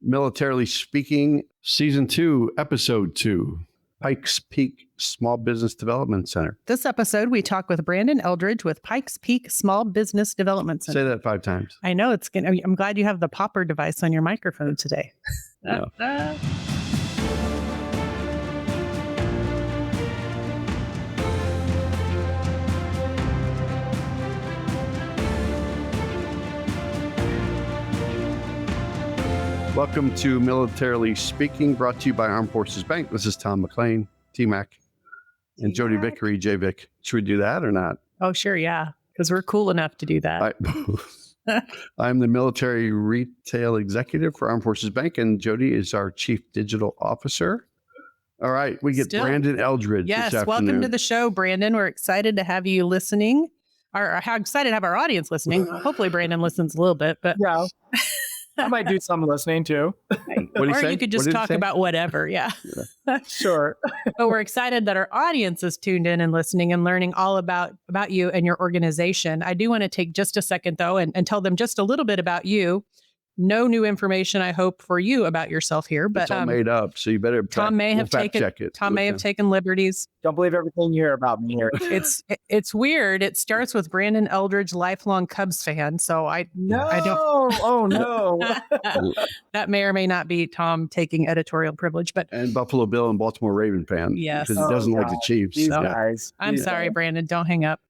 Militarily Speaking, Season 2, Episode 2, Pikes Peak Small Business Development Center. This episode, we talk with Brandon Eldridge with Pikes Peak Small Business Development Center. Say that 5 times. I know it's going. I'm glad you have the popper device on your microphone today. No. Welcome to Militarily Speaking, brought to you by Armed Forces Bank. This is Tom McLean, T-Mac, and Jodi Vickery, J-Vic. Should we do that or not? Oh, sure, yeah, because we're cool enough to do that. I'm the military retail executive for Armed Forces Bank, and Jodi is our chief digital officer. All right, we get Brandon Eldridge this afternoon. Yes, welcome to the show, Brandon. We're excited to have you listening, or how excited to have our audience listening. Hopefully, Brandon listens a little bit, but yeah. I might do some listening too. Or you could just talk about whatever. Yeah. Sure. But we're excited that our audience is tuned in and listening and learning all about you and your organization. I do want to take just a second, though, and tell them just a little bit about you. No new information, I hope, for you about yourself here. But it's all made up, so you better Tom may have taken liberties. Don't believe everything you hear about me here. It's weird. It starts with Brandon Eldridge, lifelong Cubs fan. So I don't. Oh no. That may or may not be Tom taking editorial privilege, and Buffalo Bill and Baltimore Raven fan. Yes, because he doesn't like the Chiefs. These guys. I'm sorry, Brandon. Don't hang up.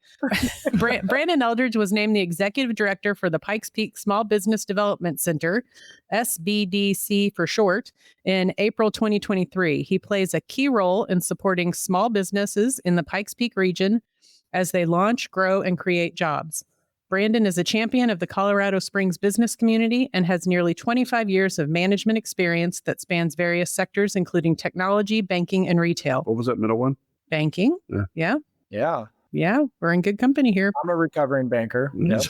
Brandon Eldridge was named the executive director for the Pikes Peak Small Business Development Center, SBDC for short, in April 2023. He plays a key role in supporting small businesses in the Pikes Peak region as they launch, grow, and create jobs. Brandon is a champion of the Colorado Springs business community and has nearly 25 years of management experience that spans various sectors, including technology, banking, and retail. What was that middle one? Banking. Yeah. Yeah, we're in good company here. I'm a recovering banker. Yep.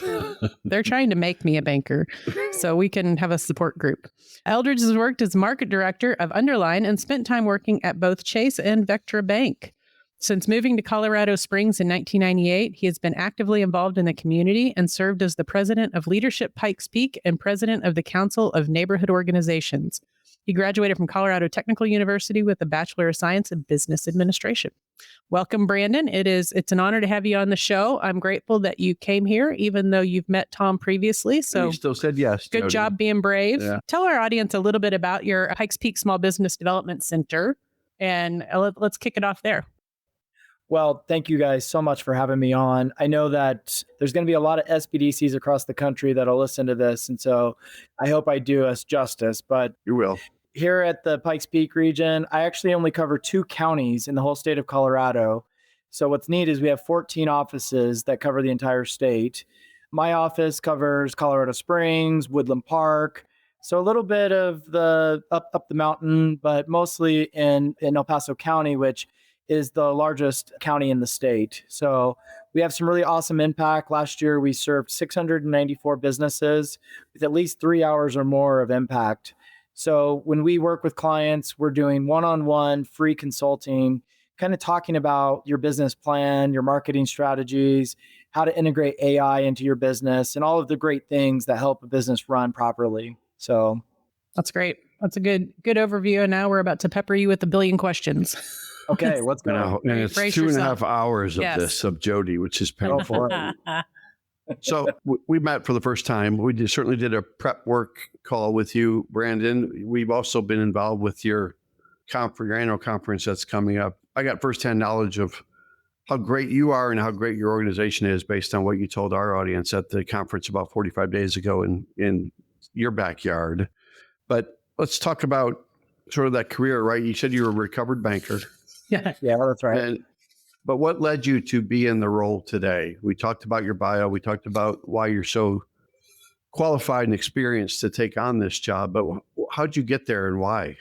They're trying to make me a banker so we can have a support group. Eldridge has worked as market director of Underline and spent time working at both Chase and Vickery Bank. Since moving to Colorado Springs in 1998, he has been actively involved in the community and served as the president of Leadership Pikes Peak and president of the Council of Neighborhood Organizations. He graduated from Colorado Technical University with a Bachelor of Science in Business Administration. Welcome, Brandon. It's an honor to have you on the show. I'm grateful that you came here, even though you've met Tom previously. So you still said yes. Good Jodi. job being brave. Yeah. Tell our audience a little bit about your Pikes Peak Small Business Development Center, and let's kick it off there. Well, thank you guys so much for having me on. I know that there's going to be a lot of SBDCs across the country that'll listen to this, and so I hope I do us justice. But you will. Here at the Pikes Peak region, I actually only cover 2 counties in the whole state of Colorado. So what's neat is we have 14 offices that cover the entire state. My office covers Colorado Springs, Woodland Park, so a little bit of the up the mountain, but mostly in El Paso County, which is the largest county in the state. So we have some really awesome impact. Last year, we served 694 businesses with at least 3 hours or more of impact. So when we work with clients, we're doing one-on-one free consulting, kind of talking about your business plan, your marketing strategies, how to integrate AI into your business, and all of the great things that help a business run properly. So that's great. That's a good overview. And now we're about to pepper you with a billion questions. Okay, what's going on? And it's 2.5 hours of this, of Jodi, which is painful. So we met for the first time. We certainly did a prep work call with you, Brandon. We've also been involved with your annual conference that's coming up. I got firsthand knowledge of how great you are and how great your organization is based on what you told our audience at the conference about 45 days ago in your backyard. But let's talk about sort of that career, right? You said you were a recovered banker. Yeah, that's right. But what led you to be in the role today? We talked about your bio. We talked about why you're so qualified and experienced to take on this job. But how'd you get there and why?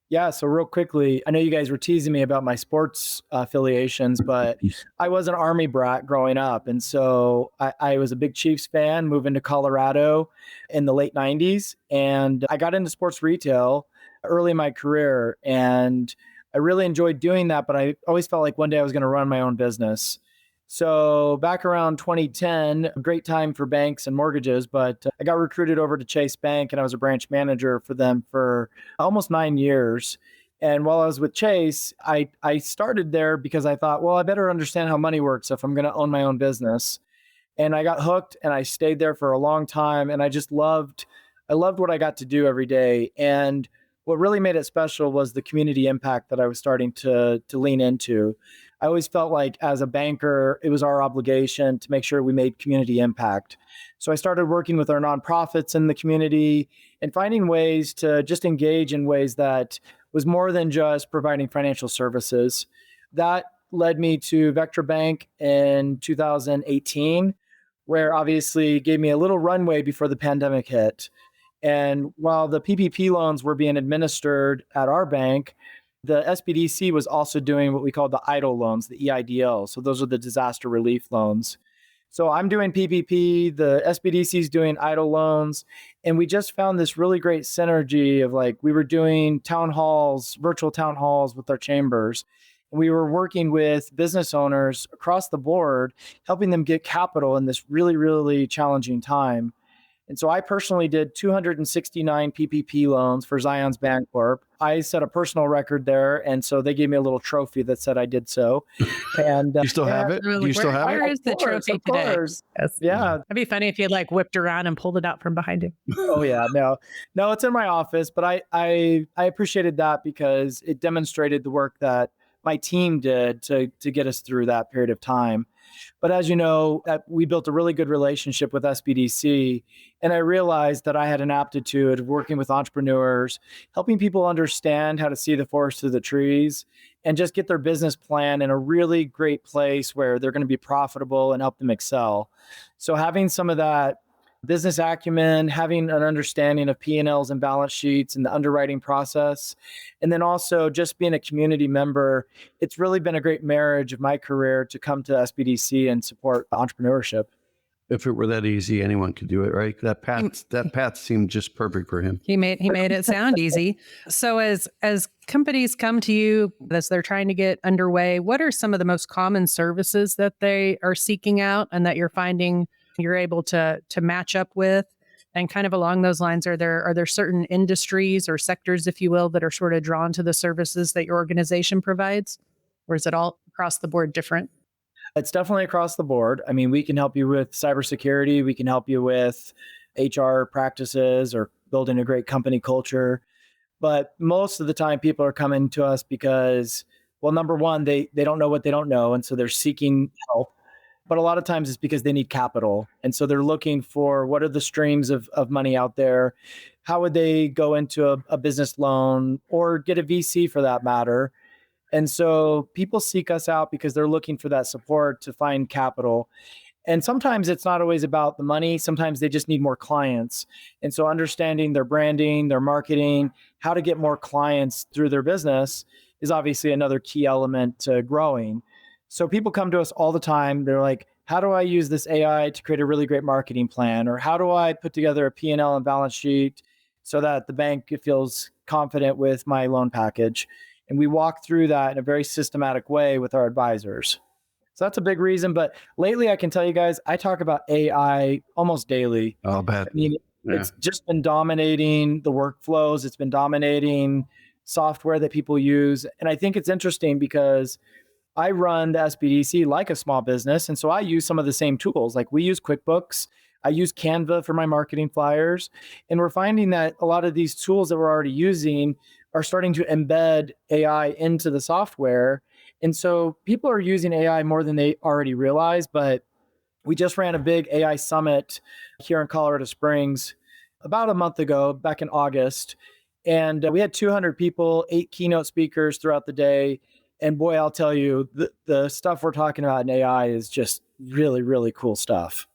Yeah, so real quickly, I know you guys were teasing me about my sports affiliations, but I was an Army brat growing up. And so I was a big Chiefs fan, moving to Colorado in the late 90s. And I got into sports retail early in my career. And I really enjoyed doing that, but I always felt like one day I was going to run my own business. So back around 2010, a great time for banks and mortgages, but I got recruited over to Chase Bank and I was a branch manager for them for almost 9 years. And while I was with Chase, I started there because I thought, well, I better understand how money works if I'm going to own my own business. And I got hooked and I stayed there for a long time. And I loved what I got to do every day. And what really made it special was the community impact that I was starting to lean into. I always felt like as a banker, it was our obligation to make sure we made community impact. So I started working with our nonprofits in the community and finding ways to just engage in ways that was more than just providing financial services. That led me to Vickery Bank in 2018, where obviously gave me a little runway before the pandemic hit. And while the PPP loans were being administered at our bank, the SBDC was also doing what we call the EIDL loans, the EIDL. So those are the disaster relief loans. So I'm doing PPP, the SBDC is doing EIDL loans. And we just found this really great synergy of like, we were doing town halls, virtual town halls with our chambers. And we were working with business owners across the board, helping them get capital in this really, really challenging time. And so I personally did 269 PPP loans for Zion's Bancorp. I set a personal record there. And so they gave me a little trophy that said I did so. And you still have it? Do you still have it? Where is the trophy today? Yes. Yeah. It'd be funny if you like whipped around and pulled it out from behind you. Oh yeah, no, it's in my office, but I appreciated that because it demonstrated the work that my team did to get us through that period of time. But as you know, we built a really good relationship with SBDC, and I realized that I had an aptitude of working with entrepreneurs, helping people understand how to see the forest through the trees, and just get their business plan in a really great place where they're going to be profitable and help them excel. So having some of that business acumen, having an understanding of P&Ls and balance sheets and the underwriting process, and then also just being a community member, it's really been a great marriage of my career to come to SBDC and support entrepreneurship. If it were that easy, anyone could do it, right? That path seemed just perfect for him. He made it sound easy. So as companies come to you as they're trying to get underway, what are some of the most common services that they are seeking out and that you're finding you're able to match up with? And kind of along those lines, are there certain industries or sectors, if you will, that are sort of drawn to the services that your organization provides? Or is it all across the board different? It's definitely across the board. I mean, we can help you with cybersecurity. We can help you with HR practices or building a great company culture. But most of the time, people are coming to us because, well, number one, they don't know what they don't know. And so they're seeking help. But a lot of times it's because they need capital. And so they're looking for what are the streams of money out there? How would they go into a business loan or get a VC for that matter? And so people seek us out because they're looking for that support to find capital. And sometimes it's not always about the money. Sometimes they just need more clients. And so understanding their branding, their marketing, how to get more clients through their business is obviously another key element to growing. So people come to us all the time. They're like, how do I use this AI to create a really great marketing plan? Or how do I put together a P&L and balance sheet so that the bank feels confident with my loan package? And we walk through that in a very systematic way with our advisors. So that's a big reason. But lately, I can tell you guys, I talk about AI almost daily. I'll bet. I mean, It's just been dominating the workflows. It's been dominating software that people use. And I think it's interesting because I run the SBDC like a small business. And so I use some of the same tools. Like we use QuickBooks. I use Canva for my marketing flyers. And we're finding that a lot of these tools that we're already using are starting to embed AI into the software. And so people are using AI more than they already realize. But we just ran a big AI summit here in Colorado Springs about a month ago, back in August. And we had 200 people, 8 keynote speakers throughout the day. And boy, I'll tell you, the stuff we're talking about in AI is just really, really cool stuff.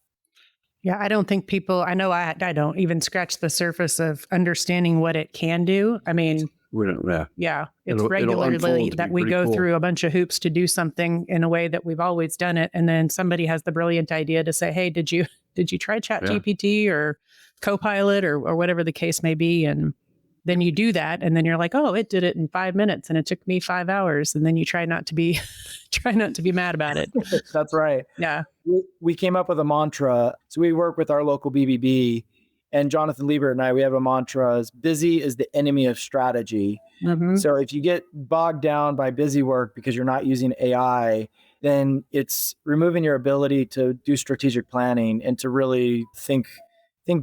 Yeah, I don't think I know I don't even scratch the surface of understanding what it can do. I mean, we don't, yeah, it's it'll regularly that we go cool. through a bunch of hoops to do something in a way that we've always done it. And then somebody has the brilliant idea to say, hey, did you try ChatGPT or Copilot or whatever the case may be? And then you do that. And then you're like, oh, it did it in 5 minutes and it took me 5 hours. And then you try not to be, try not to be mad about it. That's right. Yeah. We came up with a mantra. So we work with our local BBB, and Jonathan Liebert and I, we have a mantra: is busy is the enemy of strategy. Mm-hmm. So if you get bogged down by busy work because you're not using AI, then it's removing your ability to do strategic planning and to really think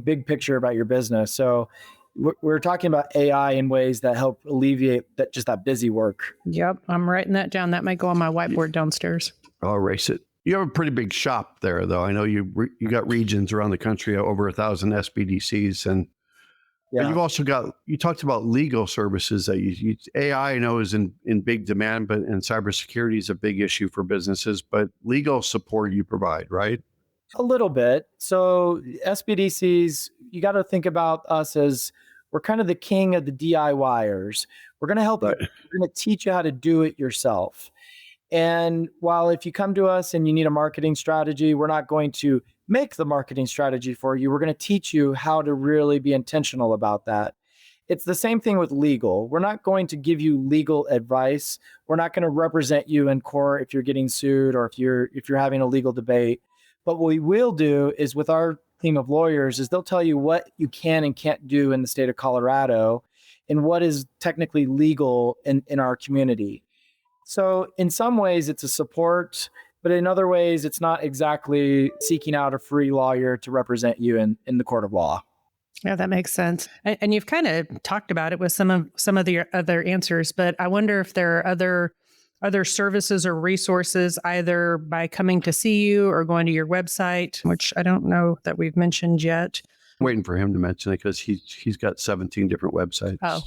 big picture about your business. So we're talking about AI in ways that help alleviate that busy work. Yep. I'm writing that down. That might go on my whiteboard downstairs. I'll erase it. You have a pretty big shop there, though. I know you got regions around the country, over 1,000 SBDCs, and but you've also got. You talked about legal services that you AI. I know is in big demand, and cybersecurity is a big issue for businesses. But legal support you provide, right? A little bit. So SBDCs, you got to think about us as we're kind of the king of the DIYers. We're going to help you. We're going to teach you how to do it yourself. And while if you come to us and you need a marketing strategy, we're not going to make the marketing strategy for you. We're going to teach you how to really be intentional about that. It's the same thing with legal. We're not going to give you legal advice. We're not going to represent you in court if you're getting sued or if you're having a legal debate. But what we will do is, with our team of lawyers, is they'll tell you what you can and can't do in the state of Colorado and what is technically legal in our community. So in some ways it's a support, but in other ways it's not exactly seeking out a free lawyer to represent you in the court of law. Yeah, that makes sense. And you've kind of talked about it with some of the other answers, but I wonder if there are other services or resources, either by coming to see you or going to your website, which I don't know that we've mentioned yet. I'm waiting for him to mention it because he's got 17 different websites. Oh,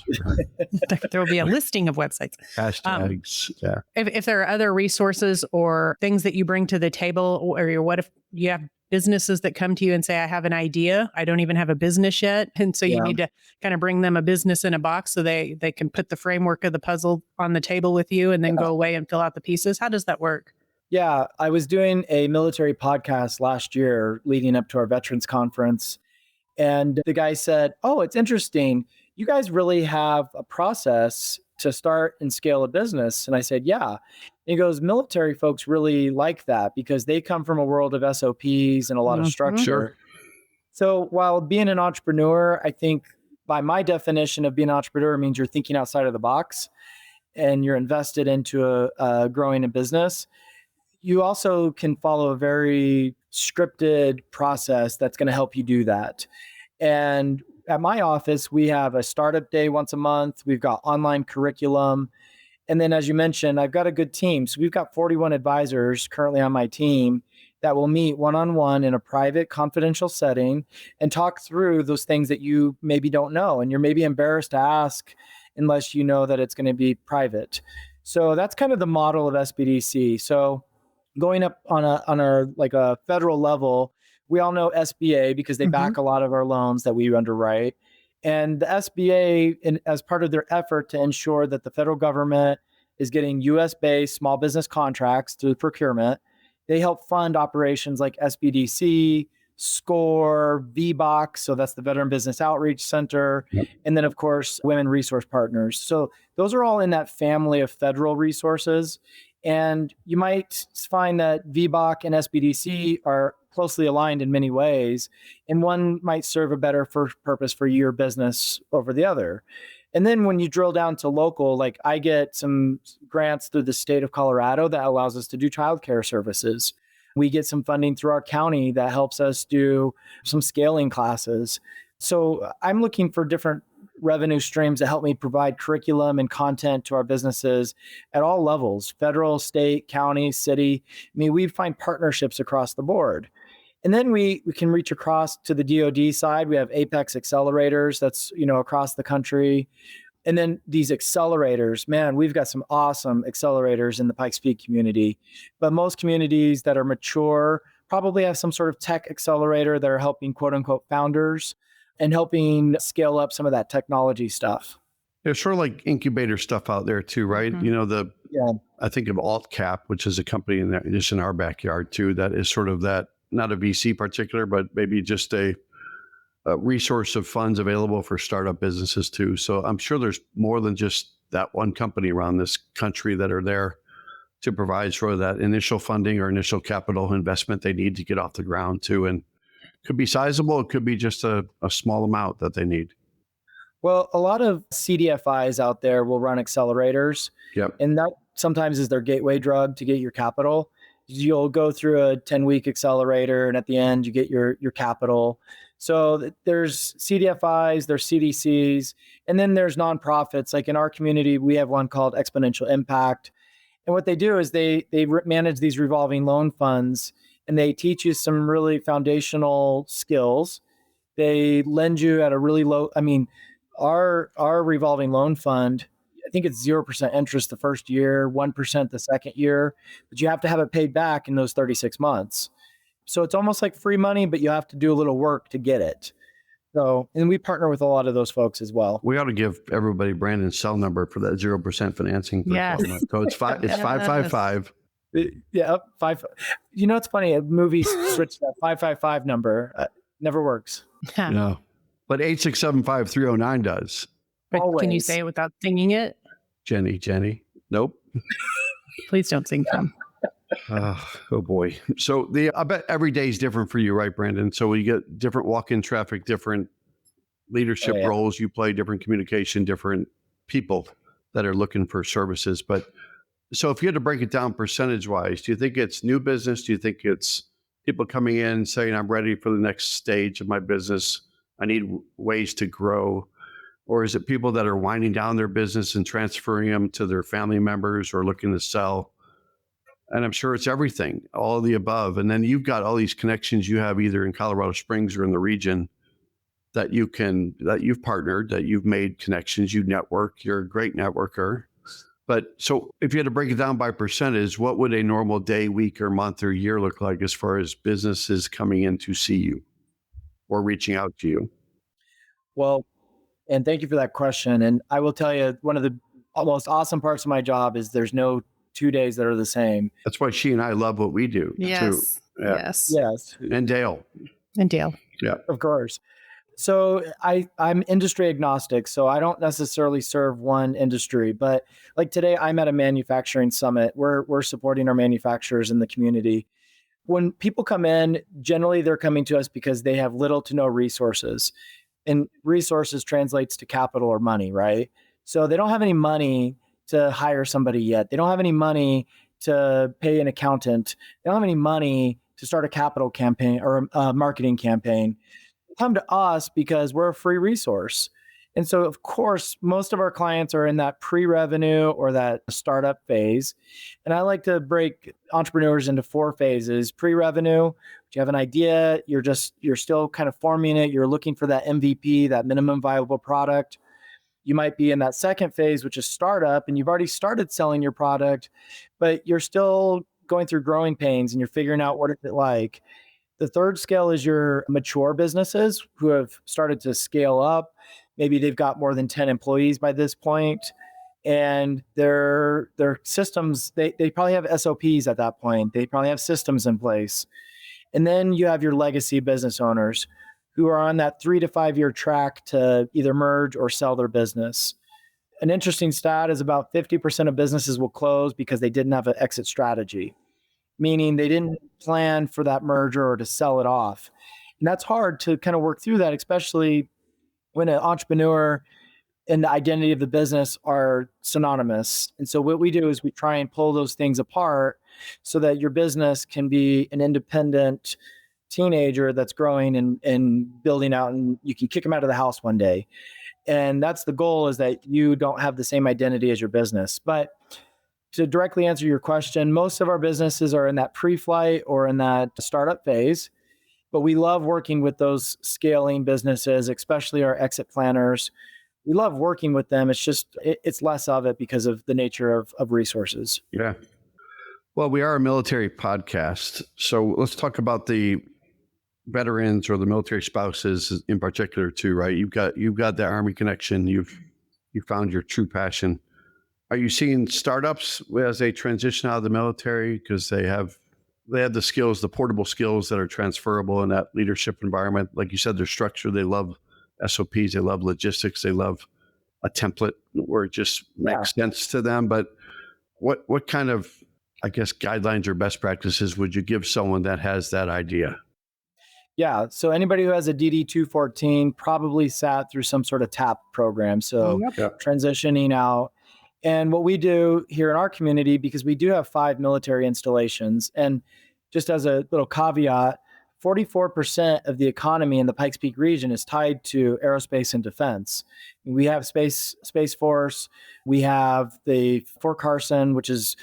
there will be a listing of websites. Hashtags. Yeah. If there are other resources or things that you bring to the table, or what if you have businesses that come to you and say, I have an idea, I don't even have a business yet. And so you need to kind of bring them a business in a box so they can put the framework of the puzzle on the table with you and then go away and fill out the pieces. How does that work? Yeah, I was doing a military podcast last year leading up to our veterans conference. And the guy said, oh, it's interesting. You guys really have a process to start and scale a business. And I said, yeah. And he goes, military folks really like that because they come from a world of SOPs and a lot of structure. Sure. So while being an entrepreneur, I think by my definition of being an entrepreneur means you're thinking outside of the box and you're invested into growing a business. You also can follow a very scripted process that's going to help you do that. And at my office, we have a startup day once a month. We've got online curriculum. And then, as you mentioned, I've got a good team. So we've got 41 advisors currently on my team that will meet one-on-one in a private, confidential setting and talk through those things that you maybe don't know. And you're maybe embarrassed to ask unless you know that it's going to be private. So that's kind of the model of SBDC. So going up on a federal level, we all know SBA because they back a lot of our loans that we underwrite. And the SBA, as part of their effort to ensure that the federal government is getting US-based small business contracts through procurement, they help fund operations like SBDC, SCORE, VBOX, so that's the Veteran Business Outreach Center, and then, of course, Women Resource Partners. So those are all in that family of federal resources. And you might find that VBOC and SBDC are closely aligned in many ways, and one might serve a better purpose for your business over the other. And then when you drill down to local, like I get some grants through the state of Colorado that allows us to do childcare services. We get some funding through our county that helps us do some scaling classes. So I'm looking for different revenue streams that help me provide curriculum and content to our businesses at all levels, federal, state, county, city. I mean, we find partnerships across the board. And then we can reach across to the DoD side. We have Apex accelerators that's, across the country. And then these accelerators, man, we've got some awesome accelerators in the Pikes Peak community. But most communities that are mature probably have some sort of tech accelerator that are helping quote unquote founders and helping scale up some of that technology stuff. There's sort of like incubator stuff out there too, right? I think of AltCap, which is a company just in our backyard too, that is sort of that, not a VC particular, but maybe just a resource of funds available for startup businesses too. So I'm sure there's more than just that one company around this country that are there to provide sort of that initial funding or initial capital investment they need to get off the ground too. And it could be sizable. It could be just a small amount that they need. Well, a lot of CDFIs out there will run accelerators. Yep. And that sometimes is their gateway drug to get your capital. You'll go through a 10-week accelerator, and at the end, you get your capital. So there's CDFIs, there's CDCs, and then there's nonprofits. Like in our community, we have one called Exponential Impact. And what they do is they manage these revolving loan funds, and they teach you some really foundational skills. They lend you at a really low, our revolving loan fund, I think it's 0% interest the first year, 1% the second year, but you have to have it paid back in those 36 months. So it's almost like free money, but you have to do a little work to get it. So, and we partner with a lot of those folks as well. We ought to give everybody Brandon's cell number for that 0% financing. Yes. So it's 555. Yeah, five. You know, it's funny. A movie switched that 555 number. Never works. No, but 8675309 does. But Always. Can you say it without singing it? Jenny. Nope. Please don't sing from. Oh boy. So I bet every day is different for you, right, Brandon? So you get different walk-in traffic, different leadership roles you play, different communication, different people that are looking for services. But so if you had to break it down percentage-wise, do you think it's new business? Do you think it's people coming in saying, I'm ready for the next stage of my business, I need ways to grow? Or is it people that are winding down their business and transferring them to their family members or looking to sell? And I'm sure it's everything, all of the above. And then you've got all these connections you have either in Colorado Springs or in the region that you've partnered, that you've made connections, you network, you're a great networker. But so if you had to break it down by percentage, what would a normal day, week, or month or year look like as far as businesses coming in to see you or reaching out to you? Well, and thank you for that question. And I will tell you, one of the most awesome parts of my job is there's no 2 days that are the same. That's why she and I love what we do Yes. too. Yeah. Yes. And Dale. Yeah, of course. So I'm industry agnostic, so I don't necessarily serve one industry. But like today, I'm at a manufacturing summit. We're supporting our manufacturers in the community. When people come in, generally they're coming to us because they have little to no resources. And resources translates to capital or money, right? So they don't have any money to hire somebody yet. They don't have any money to pay an accountant. They don't have any money to start a capital campaign or a marketing campaign. They come to us because we're a free resource. And so, of course, most of our clients are in that pre-revenue or that startup phase. And I like to break entrepreneurs into 4 phases. Pre-revenue, you have an idea, you're still kind of forming it. You're looking for that MVP, that minimum viable product. You might be in that second phase, which is startup, and you've already started selling your product, but you're still going through growing pains and you're figuring out what it's like. The third scale is your mature businesses who have started to scale up. Maybe they've got more than 10 employees by this point, and their systems, they probably have SOPs at that point. They probably have systems in place. And then you have your legacy business owners who are on that 3 to 5 year track to either merge or sell their business. An interesting stat is about 50% of businesses will close because they didn't have an exit strategy, meaning they didn't plan for that merger or to sell it off. And that's hard to kind of work through that, especially when an entrepreneur and the identity of the business are synonymous. And so what we do is we try and pull those things apart so that your business can be an independent teenager that's growing and building out, and you can kick them out of the house one day. And that's the goal, is that you don't have the same identity as your business. But to directly answer your question, most of our businesses are in that pre-flight or in that startup phase, but we love working with those scaling businesses, especially our exit planners. We love working with them. It's just, it's less of it because of the nature of resources. Yeah. Well, we are a military podcast, so let's talk about the veterans or the military spouses in particular too, right? You've got the Army connection. You found your true passion. Are you seeing startups as they transition out of the military because they have they have the skills, the portable skills that are transferable in that leadership environment. Like you said, their structure, they love SOPs, they love logistics, they love a template where it just makes sense to them. But what kind of, I guess, guidelines or best practices would you give someone that has that idea? Yeah. So anybody who has a DD 214 probably sat through some sort of TAP program. So transitioning out. And what we do here in our community, because we do have 5 military installations, and just as a little caveat, 44% of the economy in the Pikes Peak region is tied to aerospace and defense. We have Space Force. We have the Fort Carson, which is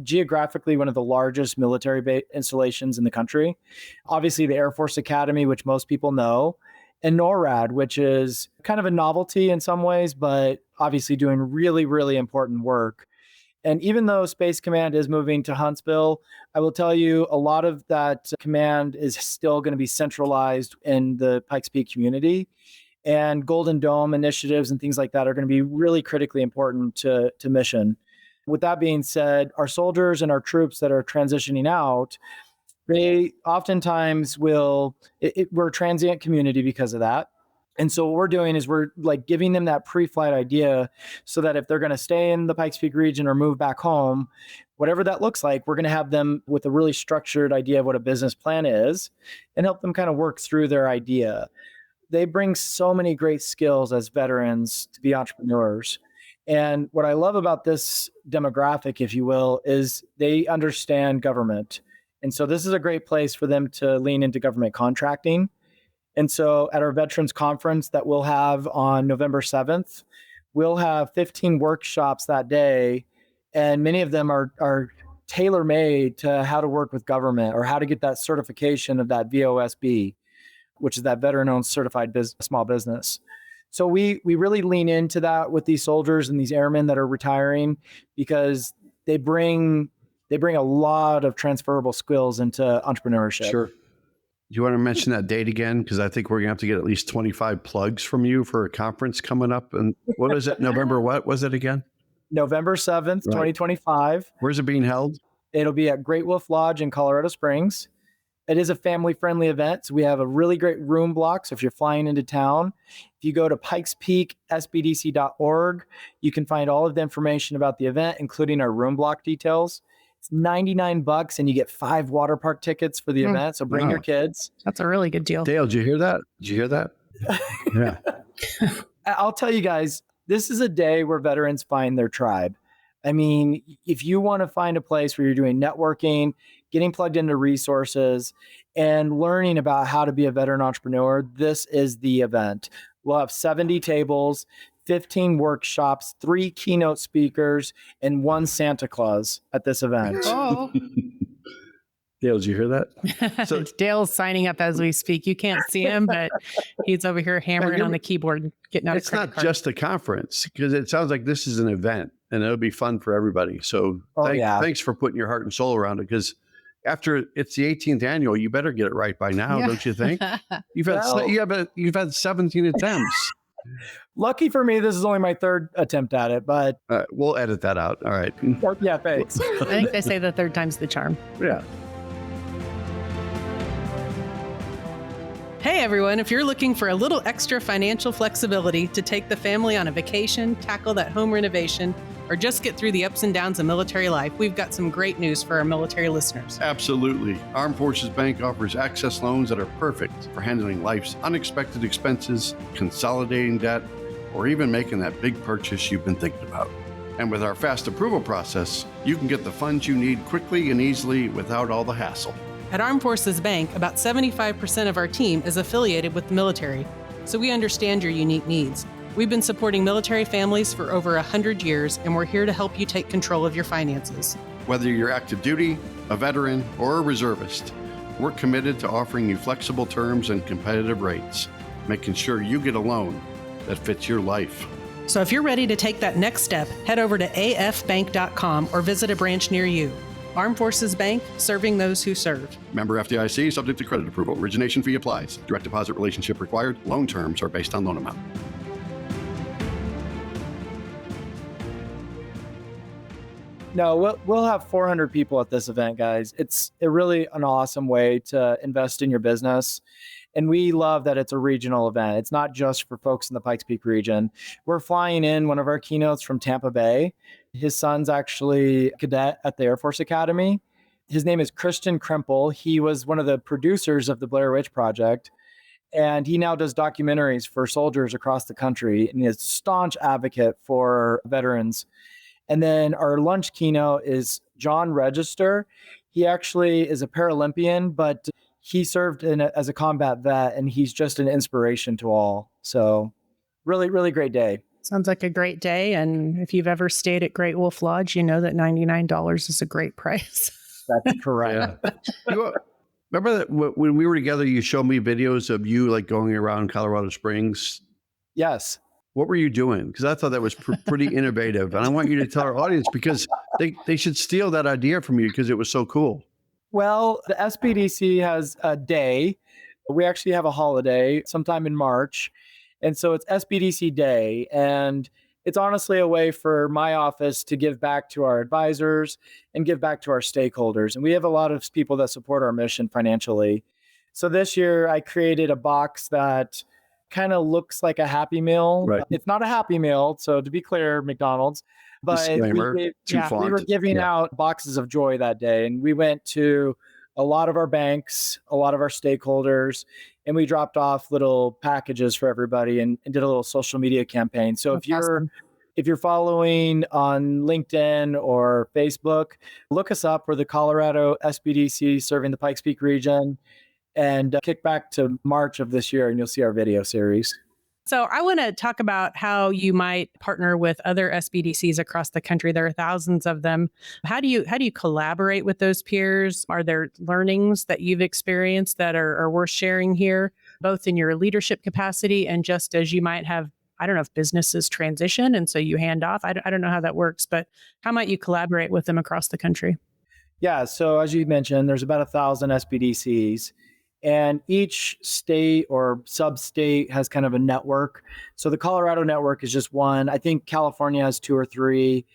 geographically one of the largest military installations in the country. Obviously, the Air Force Academy, which most people know, and NORAD, which is kind of a novelty in some ways, but obviously doing really, really important work. And even though Space Command is moving to Huntsville, I will tell you a lot of that command is still going to be centralized in the Pikes Peak community. And Golden Dome initiatives and things like that are going to be really critically important to mission. With that being said, our soldiers and our troops that are transitioning out, they oftentimes we're a transient community because of that. And so what we're doing is we're like giving them that pre-flight idea so that if they're going to stay in the Pikes Peak region or move back home, whatever that looks like, we're going to have them with a really structured idea of what a business plan is and help them kind of work through their idea. They bring so many great skills as veterans to be entrepreneurs. And what I love about this demographic, if you will, is they understand government. And so this is a great place for them to lean into government contracting. And so at our veterans conference that we'll have on November 7th, we'll have 15 workshops that day. And many of them are tailor-made to how to work with government or how to get that certification of that VOSB, which is that veteran-owned certified small business. So we really lean into that with these soldiers and these airmen that are retiring because they bring a lot of transferable skills into entrepreneurship. Sure. Do you want to mention that date again? Because I think we're going to have to get at least 25 plugs from you for a conference coming up. And what is it? November, what was it again? November 7th, 2025. Where's it being held? It'll be at Great Wolf Lodge in Colorado Springs. It is a family-friendly event. So we have a really great room block. So if you're flying into town, if you go to pikespeaksbdc.org, you can find all of the information about the event, including our room block details. It's $99 and you get 5 water park tickets for the event. So bring your kids. That's a really good deal. Dale, did you hear that? Did you hear that? Yeah. I'll tell you guys, this is a day where veterans find their tribe. I mean, if you want to find a place where you're doing networking, getting plugged into resources, and learning about how to be a veteran entrepreneur, this is the event. We'll have 70 tables, 15 workshops, 3 keynote speakers, and 1 Santa Claus at this event. Oh. Dale, did you hear that? So Dale's signing up as we speak. You can't see him, but he's over here hammering on the keyboard, getting out a credit card. It's not just a conference, because it sounds like this is an event and it'll be fun for everybody. So thanks for putting your heart and soul around it, because after it's the 18th annual, you better get it right by now, don't you think? You've had 17 attempts. Lucky for me, this is only my 3rd attempt at it, but we'll edit that out. All right. Yeah, thanks. I think they say the 3rd time's the charm. Yeah. Hey everyone, if you're looking for a little extra financial flexibility to take the family on a vacation, tackle that home renovation, or just get through the ups and downs of military life, we've got some great news for our military listeners. Absolutely. Armed Forces Bank offers access loans that are perfect for handling life's unexpected expenses, consolidating debt, or even making that big purchase you've been thinking about. And with our fast approval process, you can get the funds you need quickly and easily without all the hassle. At Armed Forces Bank, about 75% of our team is affiliated with the military, so we understand your unique needs. We've been supporting military families for over 100 years, and we're here to help you take control of your finances. Whether you're active duty, a veteran, or a reservist, we're committed to offering you flexible terms and competitive rates, making sure you get a loan that fits your life. So if you're ready to take that next step, head over to afbank.com or visit a branch near you. Armed Forces Bank, serving those who serve. Member FDIC, subject to credit approval. Origination fee applies. Direct deposit relationship required. Loan terms are based on loan amount. No, we'll have 400 people at this event, guys. It's really an awesome way to invest in your business. And we love that it's a regional event. It's not just for folks in the Pikes Peak region. We're flying in one of our keynotes from Tampa Bay. His son's actually a cadet at the Air Force Academy. His name is Christian Kremple. He was one of the producers of the Blair Witch Project. And he now does documentaries for soldiers across the country and is a staunch advocate for veterans. And then our lunch keynote is John Register. He actually is a Paralympian, but he served as a combat vet, and he's just an inspiration to all. So really, really great day. Sounds like a great day. And if you've ever stayed at Great Wolf Lodge, you know that $99 is a great price. That's correct. Yeah. Remember that when we were together, you showed me videos of you like going around Colorado Springs? Yes. What were you doing? Because I thought that was pretty innovative. And I want you to tell our audience, because they should steal that idea from you because it was so cool. Well, the SBDC has a day. We actually have a holiday sometime in March. And so it's SBDC Day. And it's honestly a way for my office to give back to our advisors and give back to our stakeholders. And we have a lot of people that support our mission financially. So this year I created a box that kind of looks like a Happy Meal. Right. It's not a Happy Meal. So to be clear, McDonald's. But we were giving out boxes of joy that day. And we went to a lot of our banks, a lot of our stakeholders, and we dropped off little packages for everybody and did a little social media campaign. So if you're following on LinkedIn or Facebook, look us up. We're the Colorado SBDC serving the Pikes Peak region, and kick back to March of this year and you'll see our video series. So I want to talk about how you might partner with other SBDCs across the country. There are thousands of them. How do you collaborate with those peers? Are there learnings that you've experienced that are worth sharing here, both in your leadership capacity and just as you might have, I don't know if businesses transition and so you hand off? I don't know how that works, but how might you collaborate with them across the country? Yeah, so as you mentioned, there's about 1,000 SBDCs. And each state or sub-state has kind of a network. So the Colorado network is just one. I think California has 2 or 3.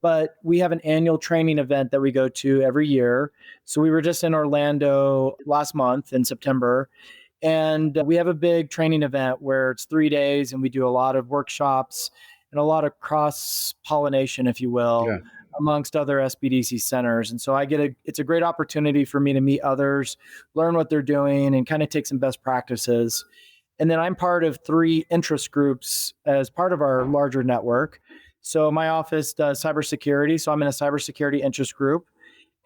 But we have an annual training event that we go to every year. So we were just in Orlando last month in September. And we have a big training event where it's 3 days and we do a lot of workshops and a lot of cross-pollination, if you will, amongst other SBDC centers. And so it's a great opportunity for me to meet others, learn what they're doing, and kind of take some best practices. And then I'm part of 3 interest groups as part of our larger network. So my office does cybersecurity. So I'm in a cybersecurity interest group.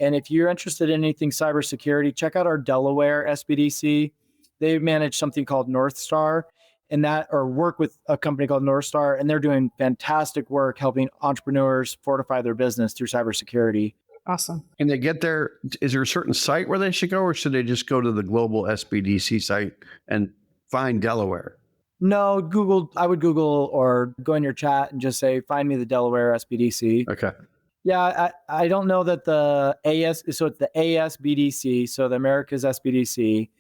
And if you're interested in anything cybersecurity, check out our Delaware SBDC. They manage something called North Star. Or work with a company called North Star, and they're doing fantastic work helping entrepreneurs fortify their business through cybersecurity. Awesome. And they get there, is there a certain site where they should go, or should they just go to the global SBDC site and find Delaware? No, I would Google or go in your chat and just say, find me the Delaware SBDC. Okay. Yeah, I don't know that so it's the ASBDC, so the America's SBDC.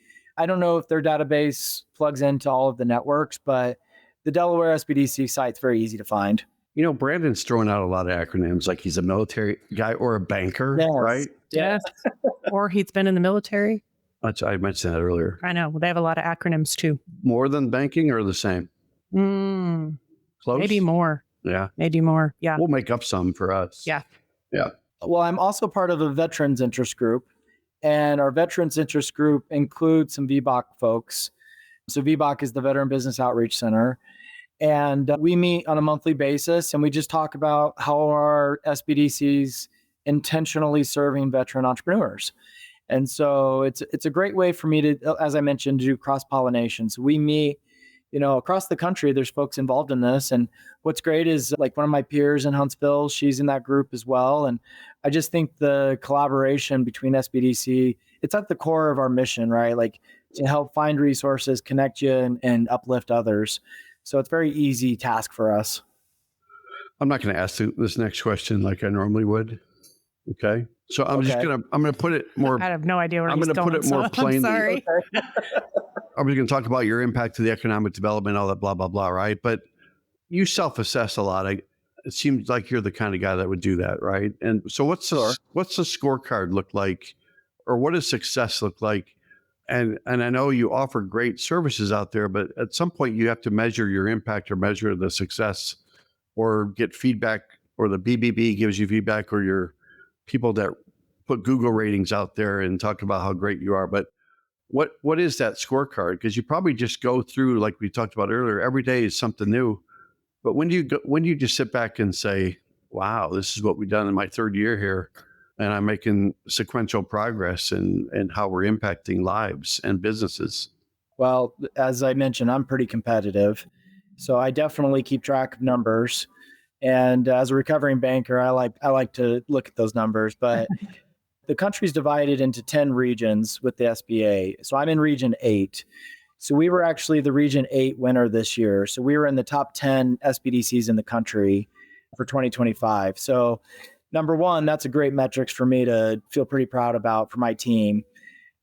I don't know if their database plugs into all of the networks, but the Delaware SBDC site's very easy to find. You know, Brandon's throwing out a lot of acronyms, like he's a military guy or a banker, right? Yes. Or he's been in the military. I mentioned that earlier. I know. They have a lot of acronyms too. More than banking or the same? Close? Maybe more. Yeah. Maybe more. Yeah. We'll make up some for us. Yeah. Yeah. Well, I'm also part of a veterans interest group. And our veterans interest group includes some VBOC folks. So VBOC is the Veteran Business Outreach Center. And we meet on a monthly basis and we just talk about how our SBDCs intentionally serving veteran entrepreneurs. And so it's a great way for me to, as I mentioned, do cross-pollination. So we meet, across the country, there's folks involved in this. And what's great is like one of my peers in Huntsville, she's in that group as well. And I just think the collaboration between SBDC, it's at the core of our mission, right? Like to help find resources, connect you and uplift others. So it's a very easy task for us. I'm not going to ask this next question like I normally would. Okay. So I'm going to put it more. I have no idea where I'm going to put it more plainly. I'm sorry. I was going to talk about your impact to the economic development, all that blah, blah, blah, right? But you self-assess a lot. It seems like you're the kind of guy that would do that, right? And so what's the scorecard look like, or what does success look like? And I know you offer great services out there, but at some point you have to measure your impact or measure the success or get feedback, or the BBB gives you feedback, or your people that put Google ratings out there and talk about how great you are. But what is that scorecard? Because you probably just go through, like we talked about earlier, every day is something new. But when do you just sit back and say, wow, this is what we've done in my third year here, and I'm making sequential progress in how we're impacting lives and businesses? Well, as I mentioned, I'm pretty competitive. So I definitely keep track of numbers. And as a recovering banker, I like to look at those numbers. But the country's divided into 10 regions with the SBA. So I'm in region 8. So we were actually the region 8 winner this year. So we were in the top 10 SBDCs in the country for 2025. So number one, that's a great metrics for me to feel pretty proud about for my team.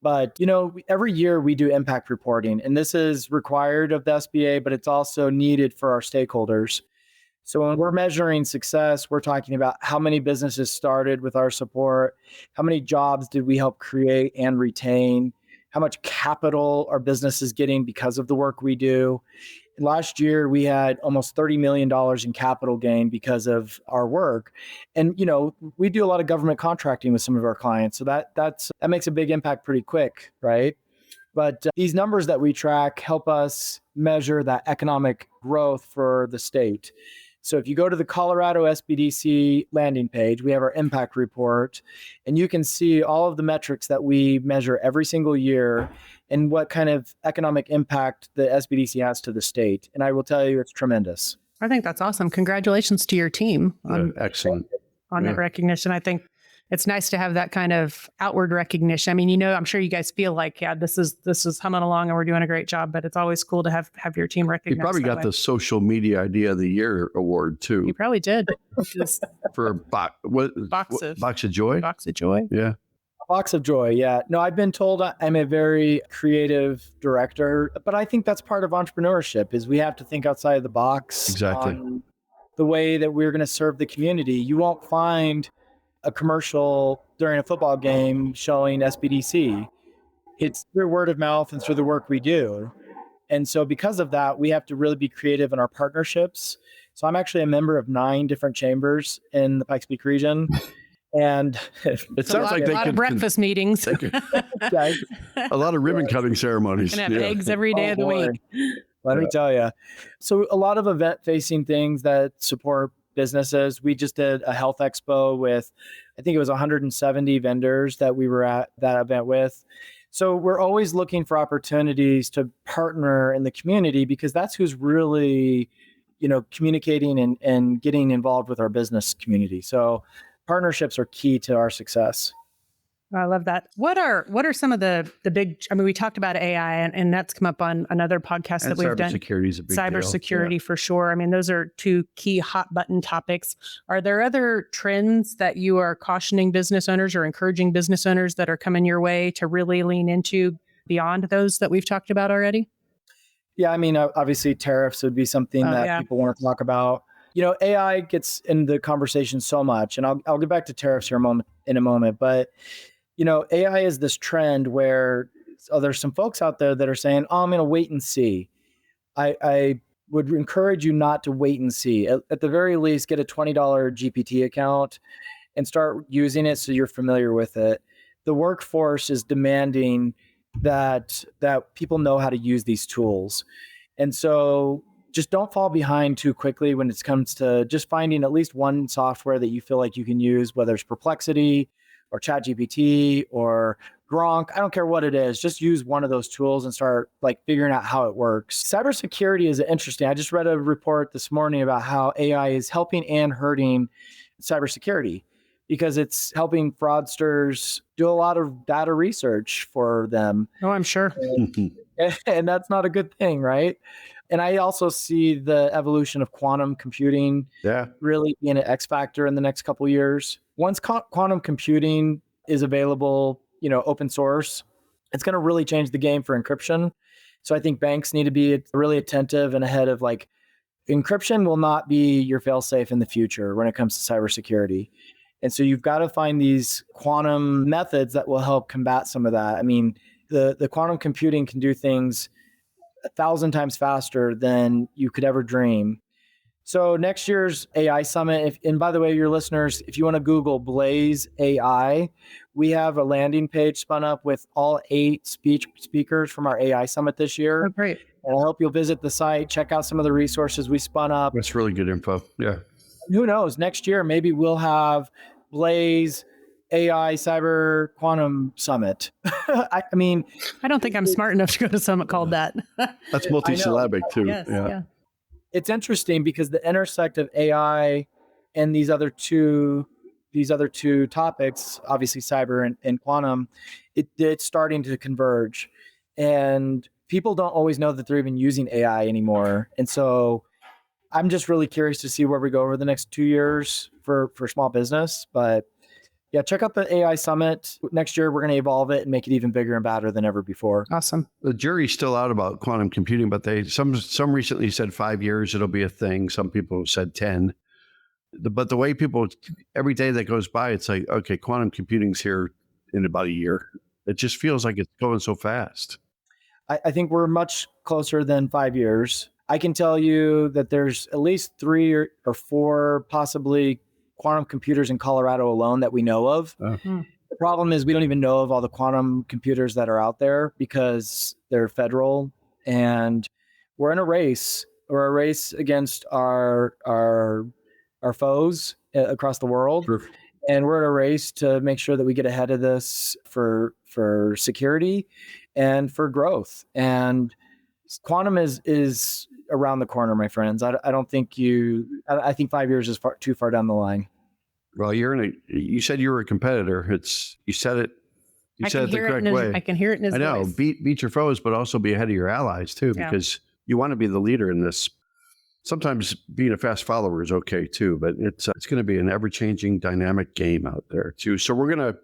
But, every year we do impact reporting, and this is required of the SBA, but it's also needed for our stakeholders. So when we're measuring success, we're talking about how many businesses started with our support, how many jobs did we help create and retain, how much capital our business is getting because of the work we do. Last year, we had almost $30 million in capital gain because of our work. And, we do a lot of government contracting with some of our clients. So that makes a big impact pretty quick, right? But these numbers that we track help us measure that economic growth for the state. So if you go to the Colorado SBDC landing page, we have our impact report, and you can see all of the metrics that we measure every single year and what kind of economic impact the SBDC has to the state. And I will tell you, it's tremendous. I think that's awesome. Congratulations to your team on Excellent. That recognition. I think it's nice to have that kind of outward recognition. I mean, I'm sure you guys feel like, yeah, this is humming along and we're doing a great job, but it's always cool to have your team recognized. You probably got the Social Media Idea of the Year award too. You probably did. For Box of Joy? Box of Joy. Yeah. Box of Joy, yeah. No, I've been told I'm a very creative director, but I think that's part of entrepreneurship, is we have to think outside of the box. Exactly. On the way that we're going to serve the community. You won't find a commercial during a football game showing SBDC. It's through word of mouth and through the work we do. And so because of that, we have to really be creative in our partnerships. So I'm actually a member of 9 different chambers in the Pikes Peak region. And it sounds like a lot of breakfast meetings. a lot of ribbon cutting ceremonies. And have eggs every day of the week. Let me tell you. So a lot of event-facing things that support businesses. We just did a health expo with, I think it was 170 vendors that we were at that event with. So we're always looking for opportunities to partner in the community, because that's who's really, communicating and getting involved with our business community. So partnerships are key to our success. I love that. What are some of the big, we talked about AI and that's come up on another podcast that we've done. Cybersecurity is a big Cybersecurity for sure. Those are 2 key hot button topics. Are there other trends that you are cautioning business owners or encouraging business owners that are coming your way to really lean into beyond those that we've talked about already? Yeah, obviously tariffs would be something that people want to talk about. AI gets in the conversation so much, and I'll get back to tariffs here in a moment, but AI is this trend where there's some folks out there that are saying, I'm going to wait and see. I would encourage you not to wait and see. At the very least, get a $20 GPT account and start using it so you're familiar with it. The workforce is demanding that people know how to use these tools. And so just don't fall behind too quickly when it comes to just finding at least one software that you feel like you can use, whether it's Perplexity or ChatGPT or Gronk. I don't care what it is. Just use one of those tools and start figuring out how it works. Cybersecurity is interesting. I just read a report this morning about how AI is helping and hurting cybersecurity, because it's helping fraudsters do a lot of data research for them. Oh, I'm sure. And that's not a good thing, right? And I also see the evolution of quantum computing really being an X factor in the next couple of years. Once quantum computing is available, open source, it's going to really change the game for encryption. So I think banks need to be really attentive and ahead of encryption will not be your fail-safe in the future when it comes to cybersecurity. And so you've got to find these quantum methods that will help combat some of that. I mean, the quantum computing can do things 1,000 times faster than you could ever dream. So next year's AI Summit, and by the way, your listeners, if you want to Google Blaze AI, we have a landing page spun up with all 8 speakers from our AI Summit this year. Oh, great. And I hope you'll visit the site, check out some of the resources we spun up. That's really good info. Yeah. Who knows? Next year, maybe we'll have Blaze AI Cyber Quantum Summit. I mean, I don't think I'm smart enough to go to a summit called that. That's multi-syllabic too. Yes, yeah. It's interesting because the intersect of AI and these other two topics, obviously cyber and quantum, it's starting to converge. And people don't always know that they're even using AI anymore. And so I'm just really curious to see where we go over the next 2 years for small business. But yeah, check out the AI Summit. Next year, we're going to evolve it and make it even bigger and badder than ever before. Awesome. The jury's still out about quantum computing, but some recently said 5 years it'll be a thing. Some people said 10. But the way people, every day that goes by, it's like, okay, quantum computing's here in about a year. It just feels like it's going so fast. I think we're much closer than 5 years. I can tell you that there's at least 3 or 4 possibly quantum computers in Colorado alone that we know of. The problem is we don't even know of all the quantum computers that are out there because they're federal, and we're in a race. We're a race against our foes across the world. Sure. And we're in a race to make sure that we get ahead of this for security and for growth. And quantum is around the corner, my friends. I don't think I think 5 years is too far down the line. Well, you said you were a competitor. You said it the correct way. I can hear it in his voice. I know. Beat your foes, but also be ahead of your allies too, because you want to be the leader in this. Sometimes being a fast follower is okay too, but it's going to be an ever-changing, dynamic game out there too. So we're going to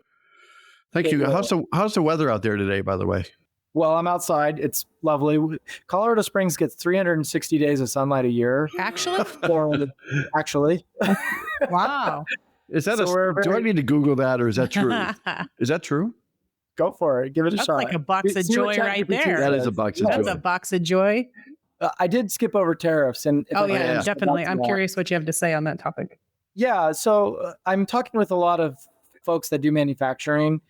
thank you. How's the weather out there today, by the way? Well, I'm outside. It's lovely. Colorado Springs gets 360 days of sunlight a year. Actually? Actually. Wow. Is that do I need to Google that, or is that true? Is that true? Go for it. Give it a shot. That's like a box of joy right there. That is a box of joy. That's a box of joy. I did skip over tariffs. Definitely. I'm curious what you have to say on that topic. Yeah. So I'm talking with a lot of folks that do manufacturing.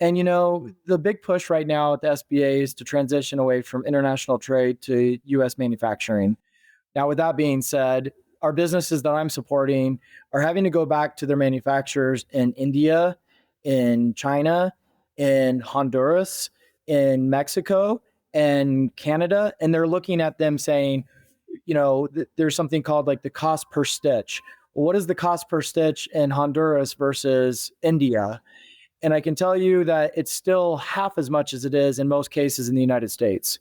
And, the big push right now at the SBA is to transition away from international trade to U.S. manufacturing. Now, with that being said, our businesses that I'm supporting are having to go back to their manufacturers in India, in China, in Honduras, in Mexico, and Canada. And they're looking at them saying, there's something called like the cost per stitch. Well, what is the cost per stitch in Honduras versus India? And I can tell you that it's still half as much as it is in most cases in the United States.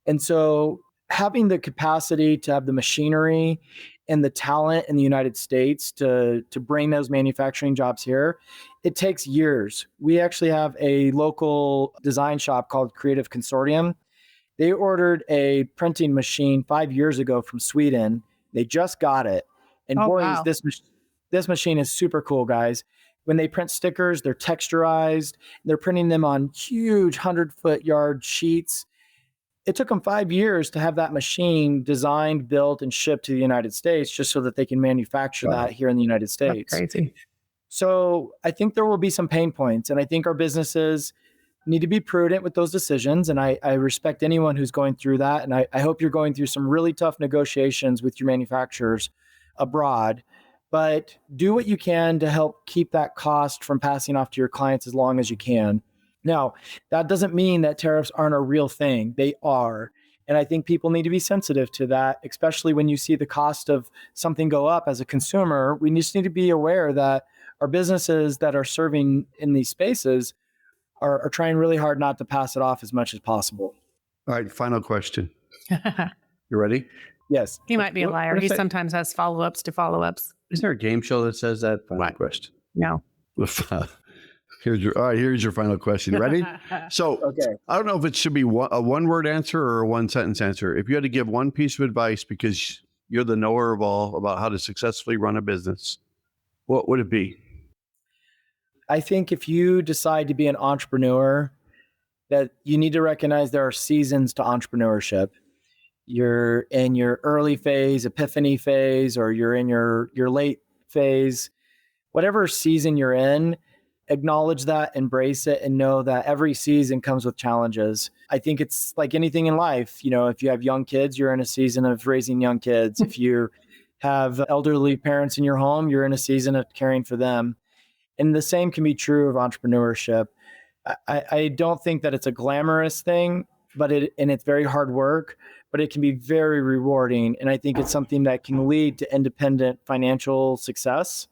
And so having the capacity to have the machinery and the talent in the United States to bring those manufacturing jobs here, it takes years. We actually have a local design shop called Creative Consortium. They ordered a printing machine 5 years ago from Sweden. They just got it. And wow. This machine is super cool, guys. When they print stickers, they're texturized. They're printing them on huge 100-foot-yard sheets. It took them 5 years to have that machine designed, built, and shipped to the United States just so that they can manufacture that here in the United States. That's crazy. So I think there will be some pain points, and I think our businesses need to be prudent with those decisions. And I respect anyone who's going through that. And I hope you're going through some really tough negotiations with your manufacturers abroad. But do what you can to help keep that cost from passing off to your clients as long as you can. Now, that doesn't mean that tariffs aren't a real thing. They are. And I think people need to be sensitive to that, especially when you see the cost of something go up as a consumer. We just need to be aware that our businesses that are serving in these spaces are trying really hard not to pass it off as much as possible. All right, final question. You ready? Yes. He might be a liar. He sometimes has follow-ups to follow-ups. Is there a game show that says that? Final question. No. Here's your final question. Ready? So Okay. I don't know if it should be a one-word answer or a one-sentence answer. If you had to give one piece of advice because you're the knower of all about how to successfully run a business, what would it be? I think if you decide to be an entrepreneur, that you need to recognize there are seasons to entrepreneurship. You're in your early phase, epiphany phase, or you're in your late phase. Whatever season you're in, acknowledge that, embrace it, and know that every season comes with challenges. I think it's like anything in life. You know, if you have young kids, you're in a season of raising young kids. If you have elderly parents in your home, you're in a season of caring for them. And the same can be true of entrepreneurship. I don't think that it's a glamorous thing, and it's very hard work, but it can be very rewarding. And I think it's something that can lead to independent financial success.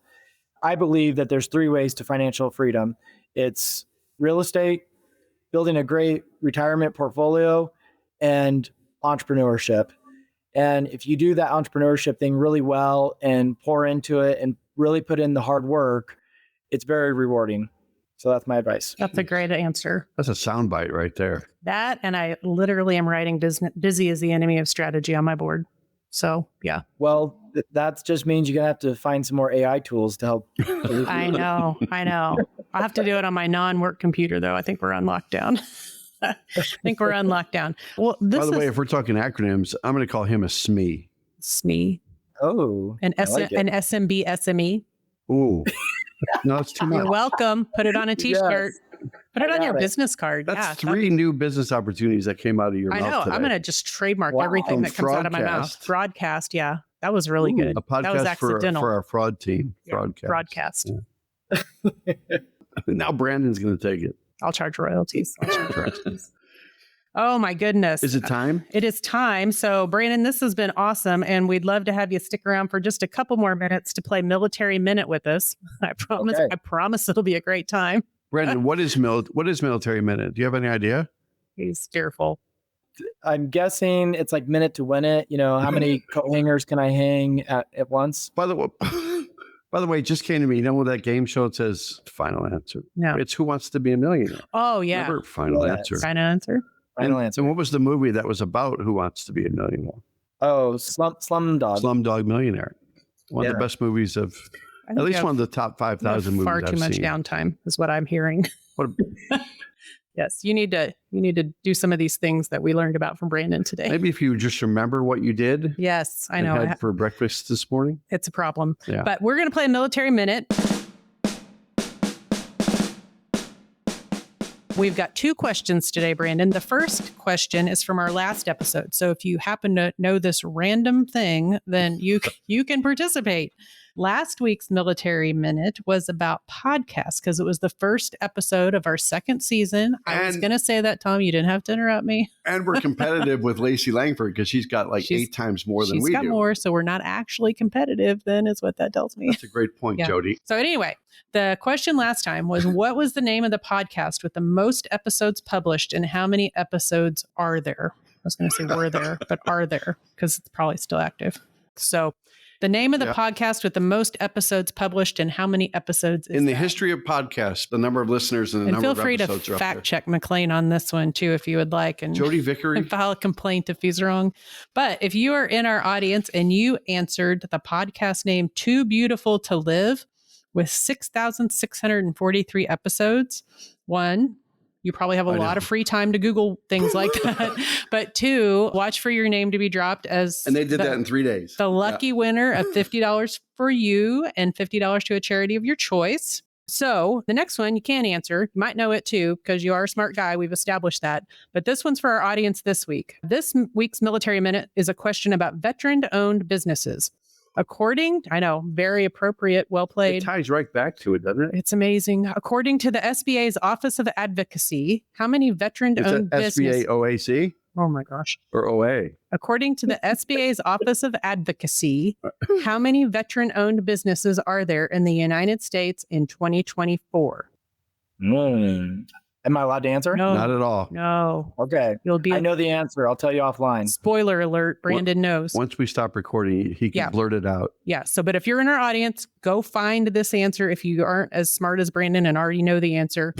I believe that there's 3 ways to financial freedom. It's real estate, building a great retirement portfolio, and entrepreneurship. And if you do that entrepreneurship thing really well and pour into it and really put in the hard work, it's very rewarding. So that's my advice. That's a great answer. That's a soundbite right there. That, and I literally am writing busy is the enemy of strategy on my board. So, yeah. Well, that just means you're going to have to find some more AI tools to help. I know. I'll have to do it on my non-work computer, though. I think we're on lockdown. Well, by the way, if we're talking acronyms, I'm going to call him a SME. SME. Oh, an SMB SME. Ooh. No, it's too much. You're welcome. Put it on a t-shirt. Yes. Put it on your business card. That's 3 new business opportunities that came out of your mouth I know. today. I'm going to just trademark everything that comes out of my mouth. Broadcast. Yeah. That was really good. A podcast that was accidental. for our fraud team. Yeah, broadcast. Yeah. Now Brandon's going to take it. I'll charge royalties. Oh my goodness. Is it time? It is time. So Brandon, this has been awesome. And we'd love to have you stick around for just a couple more minutes to play Military Minute with us. I promise. Okay. I promise it'll be a great time. Brandon, what is Military Minute? Do you have any idea? He's fearful. I'm guessing it's like minute to win it. You know, how many coat hangers can I hang at once? By the way, it just came to me. You know what that game show it says? Final answer. No. It's Who Wants to Be a Millionaire. Oh, yeah. Remember Final Answer. Final answer. Final answer. And what was the movie that was about Who Wants to Be a Millionaire? Oh, Slumdog. Slumdog Millionaire. One of the best movies of, at least one of the top 5,000 movies Far too much downtime is what I'm hearing. Yes, you need to do some of these things that we learned about from Brandon today. Maybe if you just remember what you did. Yes, I know. Had for breakfast this morning. It's a problem. Yeah. But we're going to play a Military Minute. We've got 2 questions today, Brandon. The first question is from our last episode. So if you happen to know this random thing, then you can participate. Last week's Military Minute was about podcasts because it was the first episode of our 2nd season. I was going to say that, Tom. You didn't have to interrupt me. And we're competitive with Lacey Langford because she's got 8 times more than we do. She's got more, so we're not actually competitive then is what that tells me. That's a great point, Jodi. So anyway, the question last time was, what was the name of the podcast with the most episodes published and how many episodes are there? I was going to say were there, but are there? Because it's probably still active. So the name of the podcast with the most episodes published and how many episodes is in the history of podcasts, the number of listeners and the number of episodes. Feel free to fact check McLean on this one too, if you would like. And Jodi Vickery. And file a complaint if he's wrong. But if you are in our audience and you answered the podcast name Too Beautiful to Live with 6,643 episodes, 1, you probably have a lot of free time to Google things like that. But 2, watch for your name to be dropped as... And they did that in 3 days. The lucky winner of $50 for you and $50 to a charity of your choice. So the next one you can answer. You might know it too, because you are a smart guy. We've established that. But this one's for our audience this week. This week's Military Minute is a question about veteran-owned businesses. I know, very appropriate, well played. It ties right back to it, doesn't it? It's amazing. According to the SBA's Office of Advocacy, how many veteran-owned businesses... SBA OAC? Oh my gosh. Or OA? According to the SBA's Office of Advocacy, how many veteran-owned businesses are there in the United States in 2024? Am I allowed to answer? No. Not at all. No. Okay. I know the answer. I'll tell you offline. Spoiler alert, Brandon knows. Once we stop recording, he can blurt it out. Yeah. So, but if you're in our audience, go find this answer. If you aren't as smart as Brandon and already know the answer,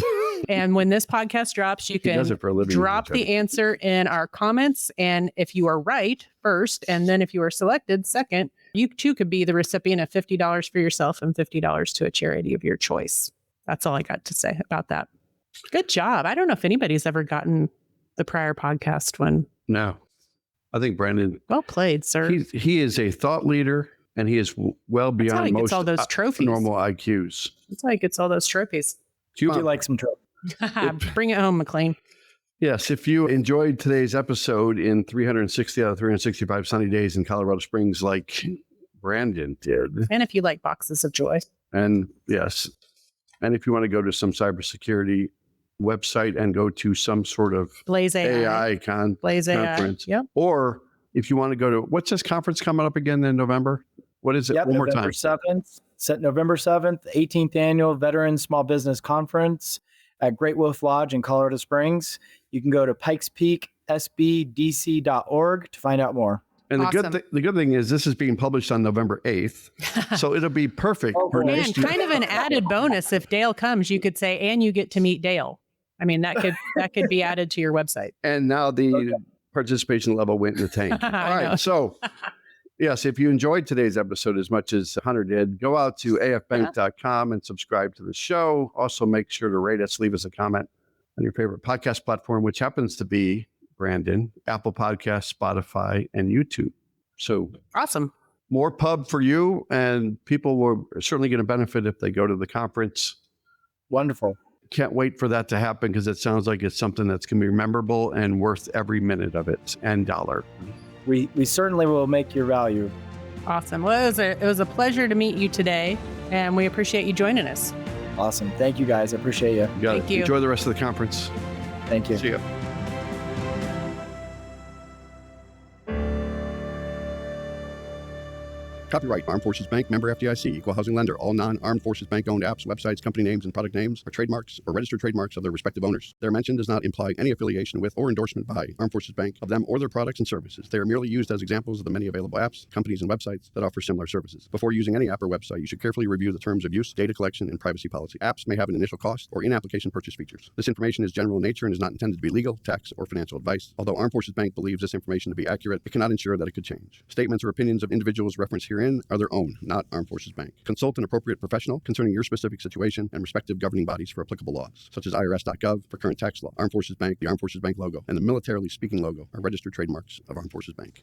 And when this podcast drops, you He does can it for a living. drop the answer in our comments. And if you are right first, and then if you are selected second, you too could be the recipient of $50 for yourself and $50 to a charity of your choice. That's all I got to say about that. Good job. I don't know if anybody's ever gotten the prior podcast one. No. I think Brandon. Well played, sir. He is a thought leader, and he is well That's how beyond he gets most all those trophies. normal IQs. That's how he gets all those trophies. Do you like some trophies? Bring it home, McLean. Yes, if you enjoyed today's episode in 360 out of 365 sunny days in Colorado Springs, like Brandon did, And if you like boxes of joy. and yes, and if you want to go to some cybersecurity website and go to some sort of Blaze AI. Blaze AI. conference, Yep. or if you want to go to, what's this conference coming up again in November? What is it? Yep, One more November time. 7th, set November 7th, 18th Annual Veteran Small Business Conference at Great Wolf Lodge in Colorado Springs. You can go to Pikes Peak, SBDC.org to find out more. And Awesome. the good thing is this is being published on November 8th, so it'll be perfect for Man, next year. kind of an added bonus. If Dale comes, you could say, and you get to meet Dale. I mean, that could be added to your website. And now the participation level went in the tank. All I know. right. So, yes, if you enjoyed today's episode as much as Hunter did, go out to afbank.com and subscribe to the show. Also, make sure to rate us, leave us a comment on your favorite podcast platform, which happens to be, Brandon, Apple Podcasts, Spotify, and YouTube. So, Awesome. more pub for you, and people were certainly going to benefit if they go to the conference. Wonderful. Can't wait for that to happen because it sounds like it's something that's going to be memorable and worth every minute of it and dollar. We certainly will make your value. Awesome. Well, it was a pleasure to meet you today, and we appreciate you joining us. Awesome. Thank you, guys. I appreciate you. You got Thank it. you. Enjoy the rest of the conference. Thank you. See ya. Copyright Armed Forces Bank, member FDIC, equal housing lender. All non-Armed Forces Bank owned apps, websites, company names, and product names are trademarks or registered trademarks of their respective owners. Their mention does not imply any affiliation with or endorsement by Armed Forces Bank of them or their products and services. They are merely used as examples of the many available apps, companies, and websites that offer similar services. Before using any app or website, you should carefully review the terms of use, data collection, and privacy policy. Apps may have an initial cost or in-application purchase features. This information is general in nature and is not intended to be legal, tax, or financial advice. Although Armed Forces Bank believes this information to be accurate, it cannot ensure that it could change. Statements or opinions of individuals referenced herein are their own, not Armed Forces Bank. Consult an appropriate professional concerning your specific situation and respective governing bodies for applicable laws, such as IRS.gov for current tax law. Armed Forces Bank, the Armed Forces Bank logo, and the Militarily Speaking logo are registered trademarks of Armed Forces Bank.